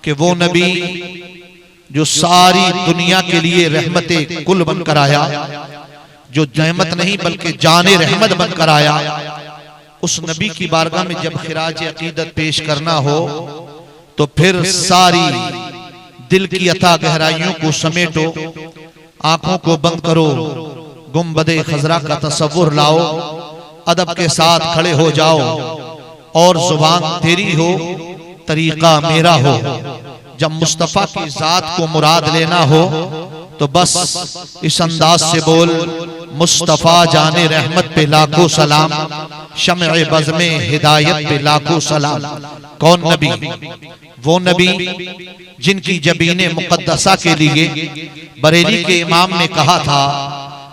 कि वो नबी जो सारी दुनिया के लिए रहमते कुल बनकर आया, जो रहमत नहीं बल्कि जाने रहमत बनकर आया, उस नबी की बारगाह में जब खिराज अकीदत पेश करना हो तो फिर सारी दिल की अथा गहराइयों को समेटो, आंखों को बंद करो, गुंबदे खजरा का तसव्वुर लाओ, अदब के साथ खड़े हो जाओ और जुबान तेरी हो, तरीका मेरा हो। जब मुस्तफा की जात को मुराद लेना हो तो बस इस अंदाज से बोल, मुस्तफा जाने रहमत पे लाखों सलाम, शम्ए बज़्मे हिदायत पे लाखों सलाम। कौन नबी? वो नबी जिनकी जबीने मुक़द्दसा के लिए बरेली के इमाम ने कहा था,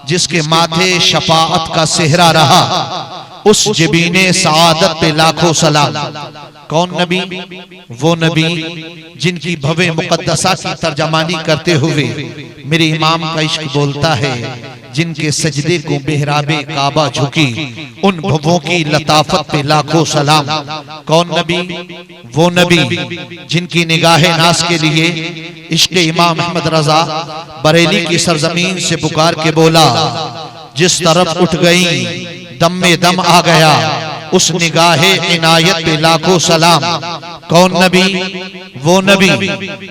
जिसके माथे शफाअत का सेहरा रहा, उस जबीने सआदत पे लाखों सलाम। कौन नबी? वो नबी जिनकी भवे मुक़द्दसा की तर्जमानी करते हुए मेरे इमाम का इश्क बोलता है, जिनके सजदे को बेहराबे काबा झुकी, उन भवों की लताफत पे लाखों सलाम। कौन नबी? वो नबी जिनकी निगाहे नाज के लिए इश्क इमाम अहमद रजा बरेली की सरजमीन से पुकार के बोला, जिस तरफ उठ गई दम में दम आ गया, उस निगाहे इनायत पे लाखों सलाम। कौन नबी? वो नबी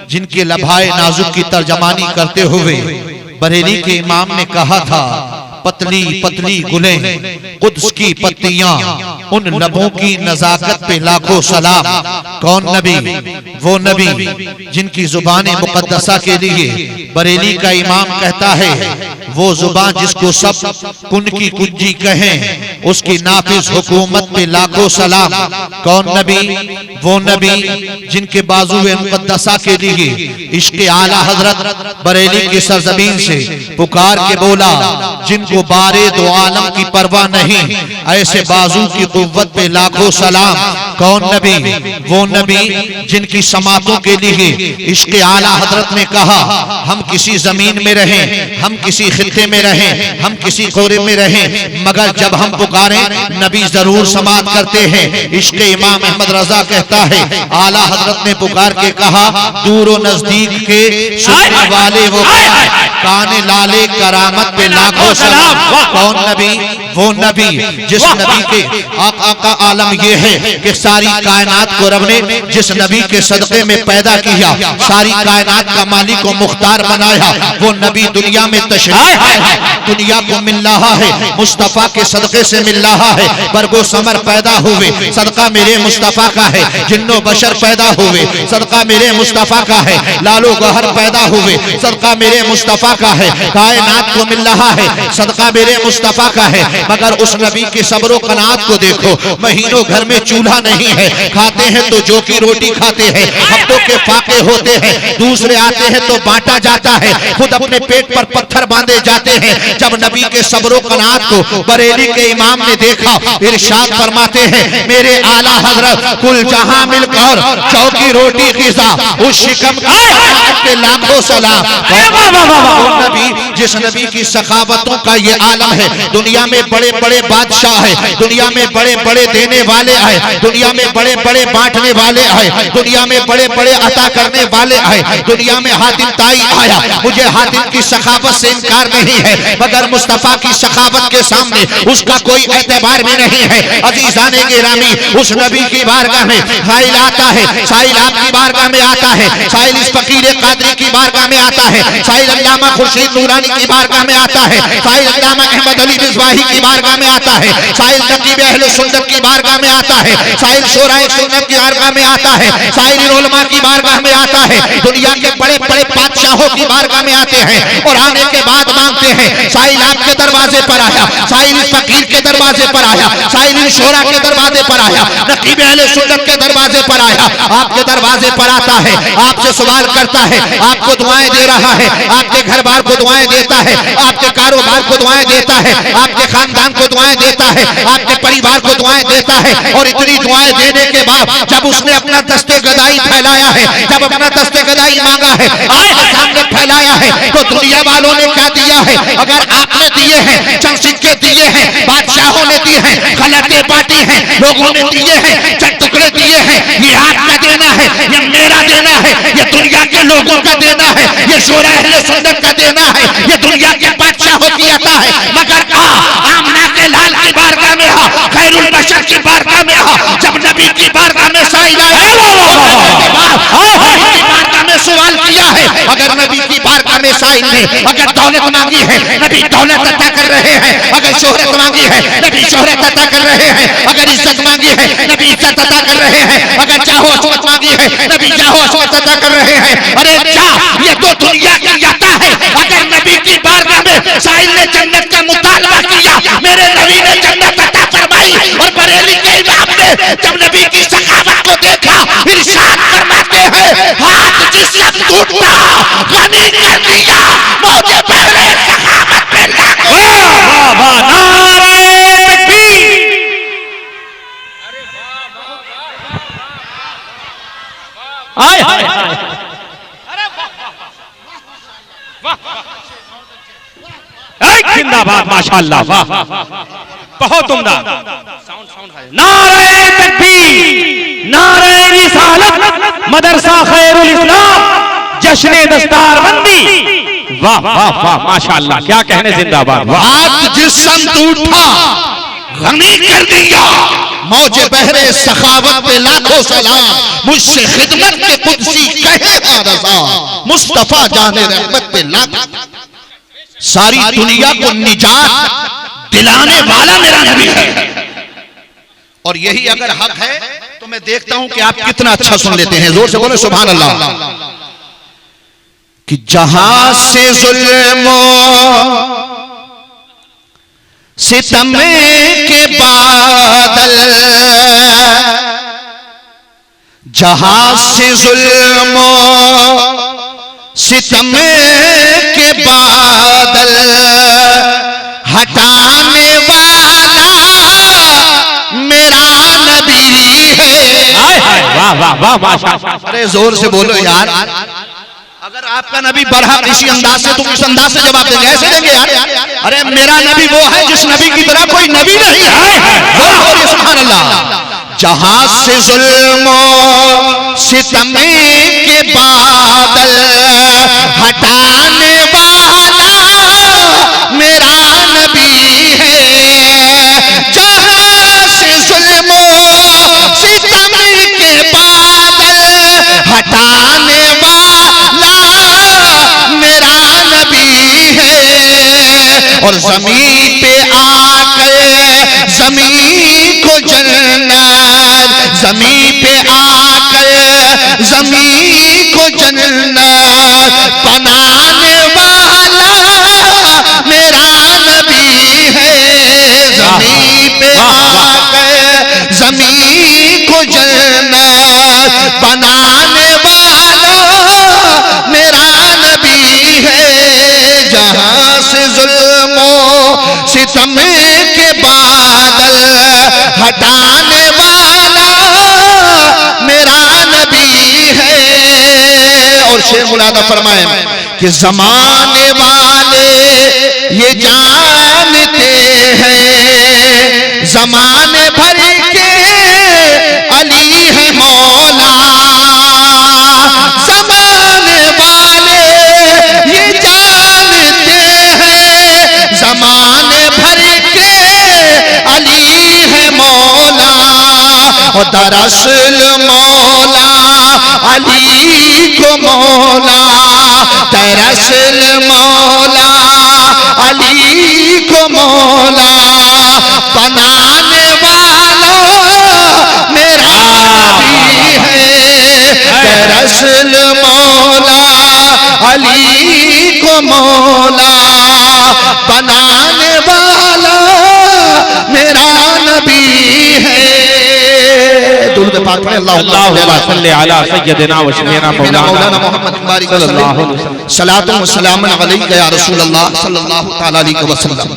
जिनके लभाए नाजुक की तर्जमानी करते हुए बरेली के इमाम ने कहा था, पतली पतली गुलें कुद्स की पत्तियां, उन लबों की नजाकत पे लाखों सलाम। कौन नबी? वो नबी जिनकी जुबान मुक़द्दसा के लिए बरेली का इमाम कहता है, वो जुबान जिसको सब कुन की कुंजी कहें, उसकी नाफिज हुकूमत पे लाखों सलाम। कौन नबी? वो नबी जिनके बाजुए मुक़द्दसा के लिए इश्क़ आला हजरत बरेली की सरजमीन से पुकार के बोला, जिनको बारे दो आलम की परवाह नहीं, ऐसे बाजू की कुव्वत पे लाखों सलाम। कौन नबी? वो नबी जिनकी समातों के लिए इश्क़ आला हजरत ने कहा, हम किसी जमीन में रहें, हम किसी खित्ते में रहें, हम किसी कोरे में रहें, मगर जब हम पुकारें नबी जरूर समात करते हैं। इश्क़ इमाम अहमद रजा कहता है, आला हजरत ने पुकार के कहा, दूर व नजदीक के सुनने वाले वो काने लाले करामत पे लाखों सलाम। कौन नबी? वो नबी जिस नबी के आका का आलम ये है कि सारी कायनात को रब ने जिस नबी के सदक़े में पैदा किया, सारी कायनात का मालिक व मुख्तार बनाया, वो नबी दुनिया में तशरीफ है, दुनिया को मिल रहा है, मुस्तफा के सदक़े से मिल रहा है। बरगो समर पैदा हुए, सदका मेरे मुस्तफा का है, जिन्नो बशर पैदा हुए, सदका मेरे मुस्तफा का है, लालो गहर पैदा हुए, सदका मेरे मुस्तफा का है, कायनात को मिल रहा है, सदका मेरे मुस्तफा का है। मगर उस नबी की सब्र कनात को देखो, महीनों घर में चूल्हा नहीं है, खाते हैं तो जो की रोटी खाते हैं, हफ्तों के फाके होते हैं, दूसरे आते हैं तो बांटा जाता है, खुद अपने पेट पर पत्थर बांधे जाते हैं। जब नबी के सब्र कनात को बरेली के इमाम ने देखा, इरशाद फरमाते हैं, मेरे आला हजरत कुल जहां मिलकर चौकी रोटी खिजा, उस शिकम के लाखों सलाम। नबी जिस नबी की सखावतों का ये आलम है, दुनिया में बड़े बड़े बादशाह है, दुनिया में बड़े बड़े देने वाले आए, दुनिया में बड़े बड़े बांटने वाले आए, दुनिया में बड़े बड़े अता करने वाले आए, दुनिया में हातिम ताई आया, मुझे हातिम की सखावत से इनकार नहीं है, मगर मुस्तफा की सखावत के सामने उसका कोई एतबार भी नहीं है। अजीजाने गिरामी, उस नबी की बारगाह में साइल आता है, साइल आपकी बारगाह में आता है, साइल इस फकीर कादरी की बारगाह में आता है, साइल अल्लामा खुर्शीद नूरानी की बारगाह में आता है, साइल अल्लामा अहमद अली रिजवाही की बारगाह में आता है, साइल नकीब अहले सुन्नत की बारगाह में आता है, साइल शोराए सुन्नत की बारगाह में आता है, साइल उलमा की बारगाह में आता है, दुनिया के बड़े बड़े बादशाहों की बारगाह में आते हैं और आने के बाद मांगते हैं। साइल आपके दरवाजे पर आया, साइल फकीर के दरवाजे पर आया, साइल शोरा के दरवाजे पर आया, नकीब अहले सुन्नत के दरवाजे पर आया, आपके दरवाजे पर आता है, आपसे सवाल करता है, आपको दुआएं दे रहा है, आपके घर बार को दुआएं देता है, आपके कारोबार को दुआएं देता है, आपके खानदान को दुआएं देता है, आपके परिवार को दुआएं देता है। और इतनी दुआएं देने के बाद जब उसने अपना दस्ते गदाई फैलाया है, जब अपना दस्ते गदाई मांगा है, आपके सामने फैलाया है, तो दुनिया वालों ने क्या दिया है? अगर आपने दिए हैं, चंद सिक्के दिए हैं, बादशाहों ने दिए हैं, खलते बांटी हैं, लोगों ने दिए हैं, चंद टुकड़े दिए हैं, ये आपका देना है, ये मेरा देना है, ये लोगों का देना है, ये शोरा अहले सुन्नत का देना है, ये दुनिया के बादशाहों की अता है। मगर आमना के लाल की बारगाह में आ, खैरुल बशर की बारगाह में आ, जब नबी की बारगाह में साइल आया बारगाह में सवाल किया है, अगर नबी की बारगाह में साइल ने अगर दौलत मांगी है, नबी दौलत अता कर रहे हैं। अगर शोहरत मांगी है, नबी शोहरत अता कर रहे हैं। अगर इज्जत मांगी है, नबी इज्जत अता कर रहे हैं। अगर चाहो असमत मांगी है, नबी चाहो असमत अता कर रहे हैं। अरे क्या ये तो दुनिया की अता है। अगर नबी की बारगाह में साइल ने जन्नत का मुतालबा किया, मेरे नबी ने जन्नत अता फरमाई। और बरेली के इमाम ने जब नबी की सखावत को देखा, इरशाद फरमाते हैं, हाथ जिससे टूटा गनी कर दिया, मौजे पहले सखावत पे लागू। आए हाय हाय, जिंदाबाद, माशाअल्लाह, वाह, बहुत उम्दा। नारे तकबीर, नारे रिसालत, मदरसा खैरुल इस्लाम, जश्न दस्तारबंदी, वाह वाह वाह, माशाअल्लाह, क्या कहने, जिंदाबाद। हाथ जिस्म टूटा गनी कर दिया, मौजे बहरे सखावत पे लाखों सलाम, मुझसे खिदमत के कुदसी कहे रज़ा, मुस्तफा जाने रहमत पे लाख। सारी दुनिया को निजात दिलाने वाला मेरा नबी है। और यही अगर हक है तो मैं देखता हूं कि आप कितना अच्छा सुन लेते हैं। जोर से बोले सुभान अल्लाह। कि जहां से जुल्मो सितम के बादल, जहां से जुल्मो सितम के बादल, हटाने वाला मेरा नबी है। वाह वाह वाह, माशाअल्लाह। अरे जोर से बोलो यार। अगर आपका नबी बरहा किसी अंदाज से, तो किस अंदाज से जवाब देंगे? ऐसे देंगे यार। अरे मेरा नबी वो है जिस नबी की तरह कोई नबी नहीं है। सुभान अल्लाह। जहां से जुल्मो सितम के बादल, हटाने वाला मेरा नबी है। जहां से जुल्मो सितम के बादल, हटाने वाला मेरा नबी है। और जमीन पे आकर जमीन को जन्नत, जमीन पे आकर जमीन को जन्नत बनाने वाला मेरा नबी है। जमीन पे आकर जमीन को जन्नत बनाने वाला मेरा नबी है। जहां से जुल्मो सितम के बादल, हटाने वाला मेरा नबी है। और शेर मुलादा फरमाए कि जमाने वाले ये जानते हैं, जमाने भर के अली है मौला। जमाने वाले ये जानते हैं, जमाने भर के अली है मौला। और दरअसल मौला अली को मौला, दरअसल मौला अली को मौला बनाने वाला मेरा नबी है। दरअसल मौला अली को मौला बनाने वाला मेरा नबी है। दुरूद पाक में अल्लाहुम्मा सल्ली अला सय्यदिना व शफीना मौलाना मुहम्मद सल्लल्लाहु अलैहि वसल्लम। सलातु व सलामुन अलैका या रसूल अल्लाह सल्लल्लाहु तआला अलैहि वसल्लम।